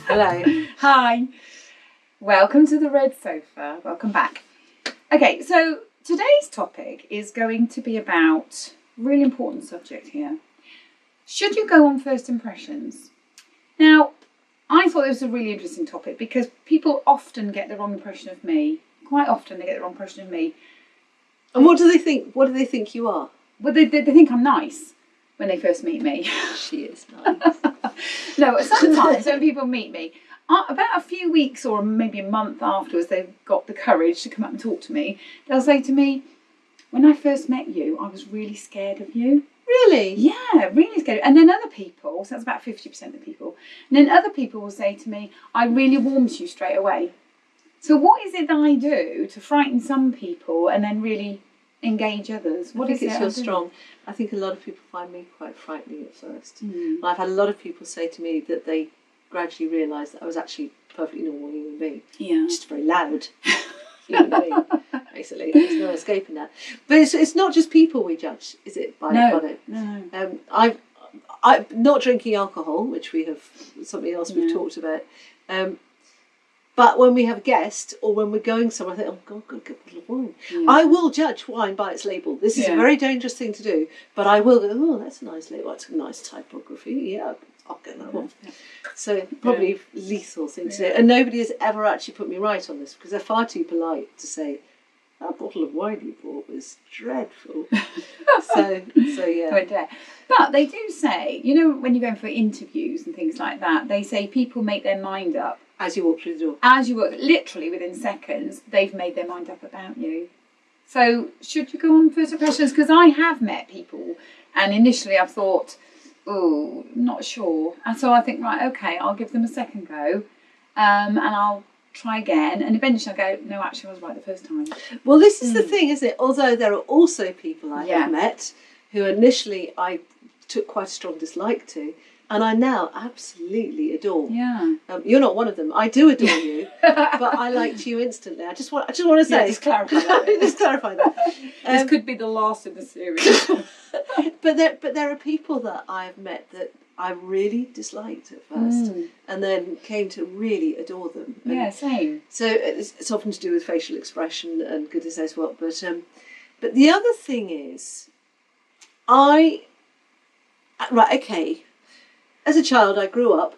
Hello. Hi. Welcome to the Red Sofa. Welcome back. Okay, so today's topic is going to be about a really important subject here. Should you go on first impressions? Now, I thought it was a really interesting topic because people often get the wrong impression of me. Quite often they get the wrong impression of me. And what do they think? What do they think you are? Well, they think I'm nice when they first meet me. She is nice. No, sometimes when people meet me, about a few weeks or maybe a month afterwards, they've got the courage to come up and talk to me. They'll say to me, when I first met you, I was really scared of you. Really? Yeah, really scared. And then other people, so that's about 50% of the people, and then other people will say to me, I really warmed to you straight away. So what is it that I do to frighten some people and then really engage others? I think it's your strong. I think a lot of people find me quite frightening at first. Mm. I've had a lot of people say to me that they gradually realised that I was actually a perfectly normal human being. Yeah. Just very loud human being, basically. There's no escaping that. But it's not just people we judge, is it? No. I'm not drinking alcohol, which we have, something else we've talked about. But when we have a guest or when we're going somewhere, I think, oh God, got to get a bottle of wine. Yeah. I will judge wine by its label. This is a very dangerous thing to do, but I will go, oh, that's a nice label. That's a nice typography. Yeah, I'll get that one. Yeah. So probably lethal thing to do. And nobody has ever actually put me right on this because they're far too polite to say, that bottle of wine you bought was dreadful. so yeah. But they do say, you know, when you're going for interviews and things like that, they say people make their mind up. As you walk through the door. As you walk, literally within seconds, they've made their mind up about you. So should you go on first impressions? Because I have met people and initially I've thought, oh, not sure. And so I think, right, okay, I'll give them a second go and I'll try again. And eventually I go, no, actually I was right the first time. Well, this is the thing, isn't it? Although there are also people I have met who initially I took quite a strong dislike to, and I now absolutely adore. Yeah. You're not one of them. I do adore you, but I liked you instantly. I just want to say. Just clarify that. Just clarify that. This could be the last in the series. but there are people that I've met that I really disliked at first, and then came to really adore them. And same. so it's often to do with facial expression and goodness knows what. But the other thing is, as a child, I grew up,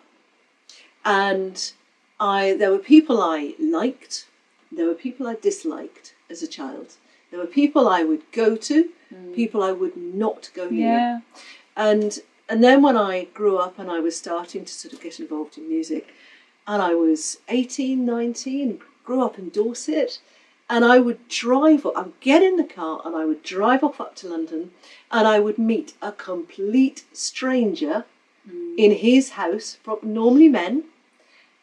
and there were people I liked, there were people I disliked as a child. There were people I would go to, people I would not go near. And then when I grew up and I was starting to sort of get involved in music, and I was 18, 19, grew up in Dorset, and I would get in the car and I would drive off up to London, and I would meet a complete stranger in his house, normally men,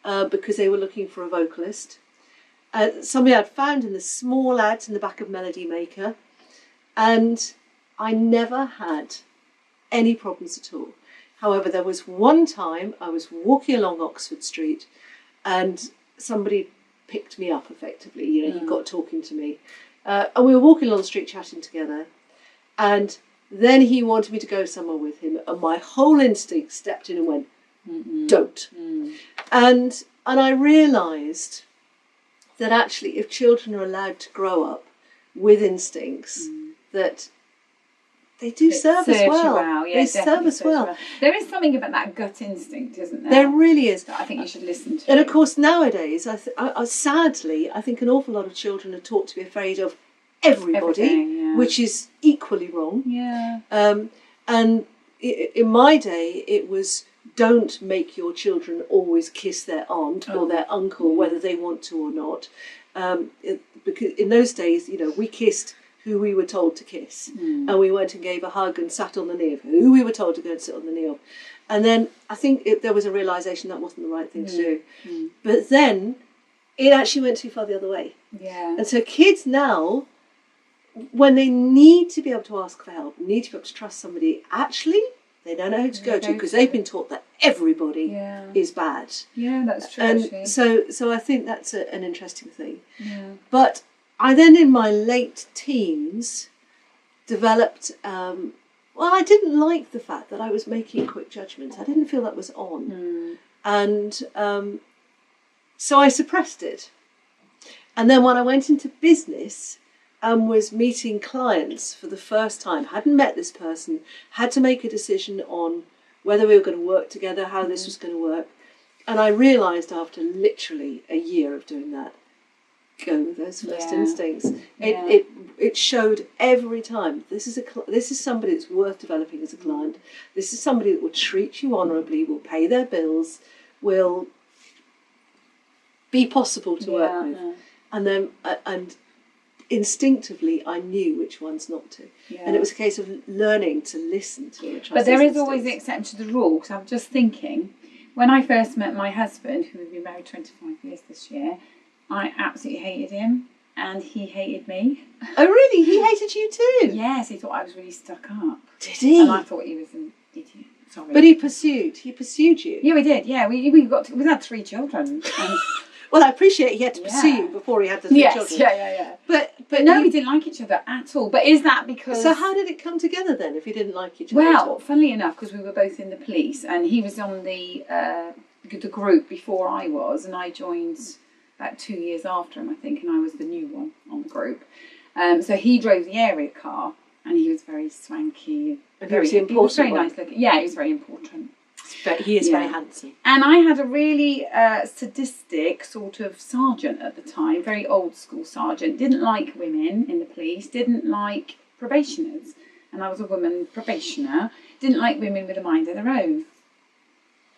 because they were looking for a vocalist. Somebody I'd found in the small ads in the back of Melody Maker, and I never had any problems at all. However, there was one time I was walking along Oxford Street and somebody picked me up effectively, he got talking to me. And we were walking along the street chatting together, and then he wanted me to go somewhere with him, and my whole instinct stepped in and went, don't. And I realised that actually if children are allowed to grow up with instincts, that they do serve us well. They serve us well. There is something about that gut instinct, isn't there? There really is. That I think you should listen to. And of course nowadays, sadly, I think an awful lot of children are taught to be afraid of everybody, which is equally wrong. Yeah. And in my day, it was don't make your children always kiss their aunt or their uncle, whether they want to or not. Because in those days, we kissed who we were told to kiss, and we went and gave a hug and sat on the knee of who we were told to go and sit on the knee of. And then I think there was a realisation that wasn't the right thing to do. But then it actually went too far the other way. Yeah. And so kids now, when they need to be able to ask for help, need to be able to trust somebody, actually they don't know who to go to because they've been taught that everybody is bad. Yeah, that's true. And so I think that's an interesting thing. Yeah. But I then, in my late teens, developed Well, I didn't like the fact that I was making quick judgments. I didn't feel that was on. And so I suppressed it. And then when I went into business and was meeting clients for the first time, hadn't met this person, had to make a decision on whether we were going to work together, how this was going to work. And I realised after literally a year of doing that, go with those first instincts. It showed every time, this is somebody that's worth developing as a client. This is somebody that will treat you honourably, will pay their bills, will be possible to work with. And then, and instinctively, I knew which ones not to. And it was a case of learning to listen to it. But there is always the exception to the rule, because I'm just thinking, when I first met my husband, who we've been married 25 years this year, I absolutely hated him, and he hated me. Oh, really? He hated you too? Yes, he thought I was really stuck up. Did he? And I thought he was an idiot. Sorry. But he pursued you. Yeah, we did. Yeah, we had 3 children. And well, I appreciate he had to pursue you before he had the 3 children. Yeah. But no, we didn't like each other at all. But is that because... So how did it come together then, if you didn't like each other? Well, funnily enough, because we were both in the police, and he was on the group before I was, and I joined about 2 years after him, I think, and I was the new one on the group. So he drove the area car, and he was very swanky. And he was very nice looking. Yeah, he was very important. He is very handsome. And I had a really sadistic sort of sergeant at the time, very old school sergeant, didn't like women in the police, didn't like probationers. And I was a woman probationer, didn't like women with a mind of their own.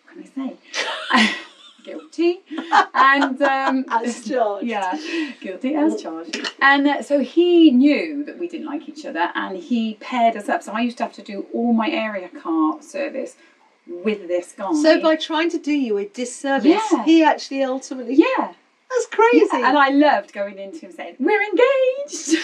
What can I say? Guilty. And as charged. Yeah, guilty as charged. And so he knew that we didn't like each other, and he paired us up. So I used to have to do all my area car service with this guy. So by trying to do you a disservice, he actually ultimately... Yeah. That's crazy. Yeah. And I loved going into him saying, we're engaged.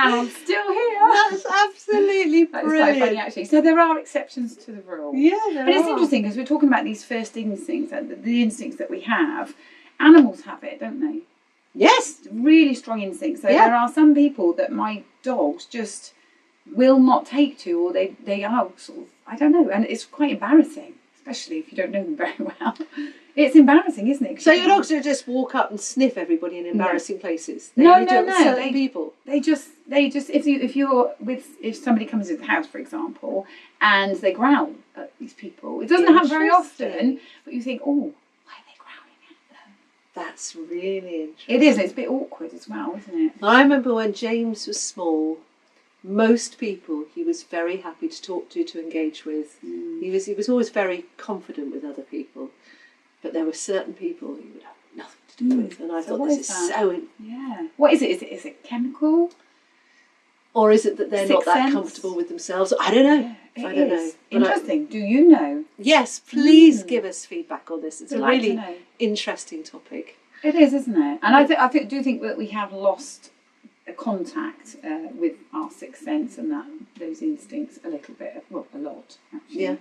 And I'm still here. That's absolutely brilliant. That's so funny, actually. So there are exceptions to the rule. Yeah, there are. But it's interesting because we're talking about these first instincts, and the instincts that we have. Animals have it, don't they? Yes. Really strong instincts. So there are some people that my dogs just will not take to, or they are sort of, I don't know, and it's quite embarrassing, especially if you don't know them very well. It's embarrassing, isn't it? So your dogs don't just walk up and sniff everybody in embarrassing places? No. Certain people. They just if somebody comes into the house, for example, and they growl at these people. It doesn't happen very often, but you think, oh, why are they growling at them? That's really interesting. It is. It's a bit awkward as well, isn't it? I remember when James was small, most people he was very happy to talk to engage with. He was always very confident with other people. But there were certain people he would have nothing to do with, and I thought this is so... Yeah. What is it? Is it chemical? Or is it that they're not that comfortable with themselves? I don't know. Yeah, I don't know. Interesting. Do you know? Yes, please give us feedback on this. It's a really interesting topic. It is, isn't it? And I do think that we have lost a contact with our sixth sense and those instincts a little bit. Well, a lot, actually. Yeah.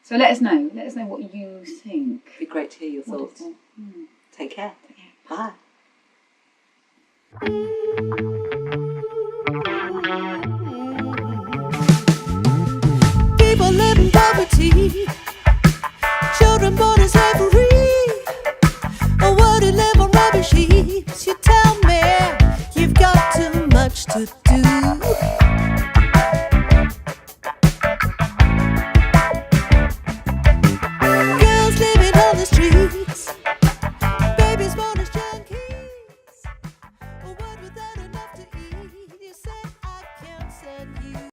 So let us know. Let us know what you think. It'd be great to hear your thoughts. Take care. Bye. People live in poverty. Children born